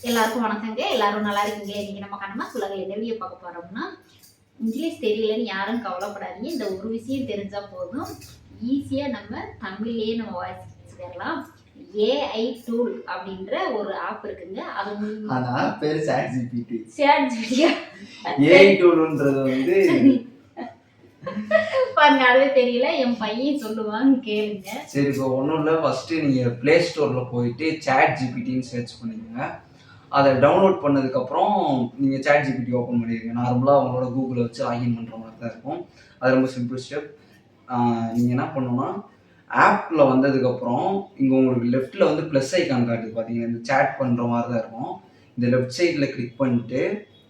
எல்லாருக்கும் வணக்கங்க. எல்லாரும் நல்லா இருக்கீங்களா? இன்னைக்கு நம்ம கண்ணம்மா சுலகில் என்ன வீடியோ பார்க்க போறோம்னா, இங்கிலீஷ் தெரியலன்னு யாரும் கவலைப்படாதீங்க. இந்த ஒரு விஷயம் தெரிஞ்சா போதும். ஈஸியா நம்ம தமிழ்லயே நம்ம வாய்ஸ் பேசிடலாம். ஏஐ டூல் அப்படின்ற ஒரு ஆப் இருக்குங்க. அது ஆனா பேரு சாட் ஜிபிடி. சாட் ஜிபிடியா? ஏஐ டூல்ன்றது வந்து பாருங்க, அதுவே தெரியல. என் பையன் சொல்லுவான்னு கேளுங்க. சரி, இப்போ ஒன்றும் இல்லை. ஃபர்ஸ்ட் நீங்க பிளே ஸ்டோர்ல போயிட்டு சாட் ஜிபிடின்னு சர்ச் பண்ணிக்கோங்க. அதை டவுன்லோட் பண்ணதுக்கப்புறம் நீங்கள் சாட் ஜிபிடி ஓப்பன் பண்ணிடுங்க. நார்மலாக அவங்களோட கூகுளை வச்சு லாகின் பண்ணுற மாதிரி தான் இருக்கும். அது ரொம்ப சிம்பிள் ஸ்டெப். நீங்கள் என்ன பண்ணணும்னா, ஆப்பில் வந்ததுக்கப்புறம் இங்கே உங்களுக்கு லெஃப்ட்டில் வந்து ப்ளஸ் ஐக்கான் காட்டுது பார்த்தீங்கன்னா, இந்த சேட் பண்ணுற மாதிரி தான் இருக்கும். இந்த லெஃப்ட் சைடில் கிளிக் பண்ணிட்டு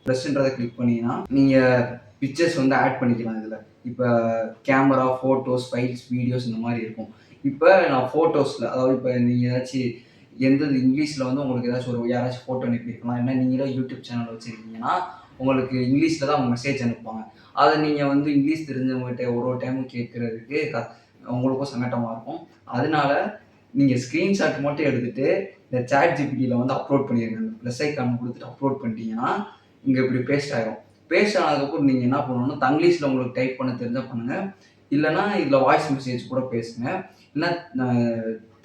ப்ளஸ்ன்றதை கிளிக் பண்ணிங்கன்னா நீங்கள் பிக்சர்ஸ் வந்து ஆட் பண்ணிக்கலாம். இதில் இப்போ கேமரா, ஃபோட்டோஸ், ஃபைல்ஸ், வீடியோஸ் இந்த மாதிரி இருக்கும். இப்போ நான் ஃபோட்டோஸில், அதாவது இப்போ நீங்கள் ஏதாச்சும் எந்த இங்கிலீஷில் வந்து உங்களுக்கு ஏதாச்சும் யாராச்சும் ஃபோட்டோ அனுப்பியிருக்கலாம். ஏன்னா நீங்களே யூடியூப் சேனல் வச்சுருக்கீங்கன்னா உங்களுக்கு இங்கிலீஷில் தான் அவங்க மெசேஜ் அனுப்புவாங்க. அதை நீங்கள் வந்து இங்கிலீஷ் தெரிஞ்சவங்ககிட்ட ஒரு டைமும் கேட்குறதுக்கு உங்களுக்கும் சங்கட்டமாக இருக்கும். அதனால நீங்கள் ஸ்க்ரீன்ஷாட் மட்டும் எடுத்துகிட்டு இந்த சாட் ஜிபிடியில் வந்து அப்லோட் பண்ணிடுங்க. இந்த ப்ளஸ் ஐக்கான் கொடுத்துட்டு அப்லோட் பண்ணிட்டீங்கன்னா இங்கே இப்படி பேஸ்ட் ஆகிடும். பேஸ்ட் ஆனதுக்கப்புறம் நீங்கள் என்ன பண்ணணும்னா, தங்கிலீஷில் உங்களுக்கு டைப் பண்ண தெரிஞ்சால் பண்ணுங்கள். இல்லைனா இதில் வாய்ஸ் மெசேஜ் கூட பேசுங்க. இல்லைன்னா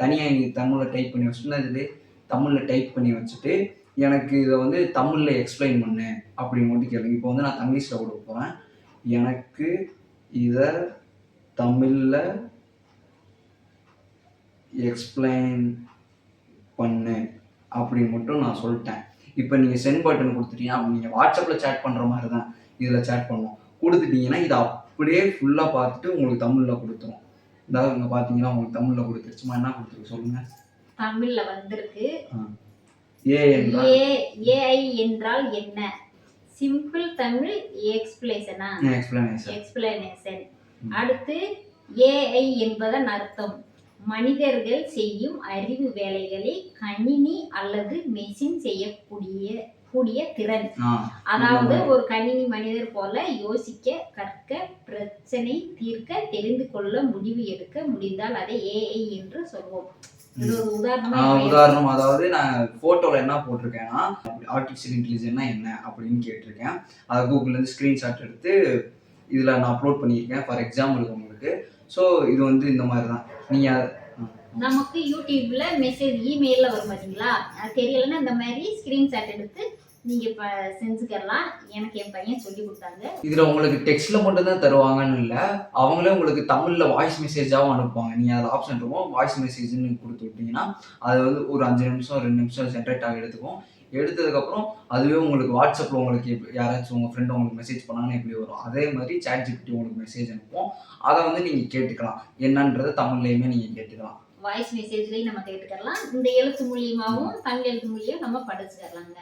தனியாக நீங்கள் தமிழில் டைப் பண்ணி வச்சுன்னா இதில் தமிழில் டைப் பண்ணி வச்சுட்டு எனக்கு இதை வந்து தமிழில் எக்ஸ்பிளைன் பண்ணு அப்படின்னு மட்டும் கேளுங்க. இப்போ வந்து நான் தங்கிலீஷில் கொடுக்க போகிறேன். எனக்கு இதை தமிழில் எக்ஸ்பிளைன் பண்ணு அப்படின்னு மட்டும் நான் சொல்லிட்டேன். இப்போ நீங்கள் சென்ட் பட்டன் கொடுத்துட்டீங்கன்னா, நீங்கள் வாட்ஸ்அப்பில் சேட் பண்ணுற மாதிரி தான் இதில் சேட் பண்ணணும். கொடுத்துட்டீங்கன்னா இதை அப்படியே ஃபுல்லாக பார்த்துட்டு உங்களுக்கு தமிழில் கொடுத்துரும். இதாவது இங்கே பார்த்தீங்கன்னா உங்களுக்கு தமிழில் கொடுத்துருச்சுமா. என்ன கொடுத்துருக்கு சொல்லுங்கள். தமிழில் வந்திருக்கு. ஏஐ என்றால் என்ன? Simple Tamil explanation. அடுத்து ஏஐ என்பதன் அர்த்தம் மனிதர்கள் செய்யும் அறிவு வேலைகளை கணினி அல்லது மெஷின் செய்யக்கூடிய திறன். அதாவது ஒரு கணினி மனிதர் போல யோசிக்க, கற்க, பிரச்சனை தீர்க்க, தெரிந்து கொள்ள, முடிவு எடுக்க முடிந்தால் அதை ஏஐ என்று சொல்வோம். உதாரணம், அதாவது நான் போட்டோல என்ன போட்டிருக்கேன்னா, ஆர்டிஃபிஷியல் இன்டெலிஜென்ட்னா என்ன அப்படின்னு கேட்டிருக்கேன். அதை கூகுள்லேருந்து ஸ்க்ரீன்ஷாட் எடுத்து இதில் நான் அப்லோட் பண்ணியிருக்கேன். ஃபார் எக்ஸாம்பிள் உங்களுக்கு. ஸோ இது வந்து இந்த மாதிரி தான். நீங்கள் நமக்கு யூடியூப்ல மெசேஜ் இமெயிலில் வரும் பார்த்தீங்களா, அது தெரியலன்னா இந்த மாதிரி ஸ்க்ரீன்ஷாட் எடுத்து நீங்கள் இப்போ செஞ்சுக்கலாம். எனக்கு என் பையன் சொல்லி கொடுத்தாங்க. இதில் உங்களுக்கு டெக்ஸ்ட்டில் மட்டும்தான் தருவாங்கன்னு இல்லை, அவங்களே உங்களுக்கு தமிழில் வாய்ஸ் மெசேஜாகவும் அனுப்புவாங்க. நீங்கள் அதில் ஆப்ஷன் இருக்கும், வாய்ஸ் மெசேஜ்னு கொடுத்து விட்டீங்கன்னா அது வந்து ஒரு 5 நிமிஷம் 2 நிமிஷம் ஜென்ரேட் ஆக எடுத்துக்கும். எடுத்ததுக்கப்புறம் அதுவே உங்களுக்கு வாட்ஸ்அப்பில் உங்களுக்கு யாராச்சும் உங்கள் ஃப்ரெண்டு உங்களுக்கு மெசேஜ் பண்ணாங்கன்னா எப்படி வரும், அதே மாதிரி சாட் ஜிபிடி உங்களுக்கு மெசேஜ் அனுப்பும். அதை வந்து நீங்கள் கேட்டுக்கலாம். என்னன்றதை தமிழ்லையுமே நீங்கள் கேட்டுக்கலாம். வாய்ஸ் மெசேஜ்லேயும் நம்ம கேட்டுக்கலாம். இந்த எழுத்து மூலியமாகவும் தமிழ் எழுத்து மூலியம் நம்ம படிச்சுக்கலாங்க.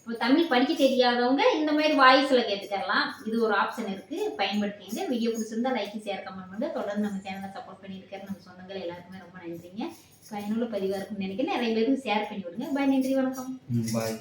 இப்போ தமிழ் படிக்க தெரியாதவங்க இந்த மாதிரி வாய்ஸில் கேட்டுக்கலாம். இது ஒரு ஆப்ஷன் இருக்குது, பயன்படுத்திங்க. வீடியோ பிடிச்சிருந்தா லைக், ஷேர், கமெண்ட் பண்ணுங்கள். தொடர்ந்து நம்ம சேனலை சப்போர்ட் பண்ணியிருக்காரு நம்ம சொந்தங்கள் எல்லாருக்குமே ரொம்ப நன்றிங்க. பயனுள்ள பதிவாக இருக்குன்னு நினைக்கிறேன். நிறைய பேருக்கு ஷேர் பண்ணி விடுங்க. பாய், நன்றி, வணக்கம். பாய்.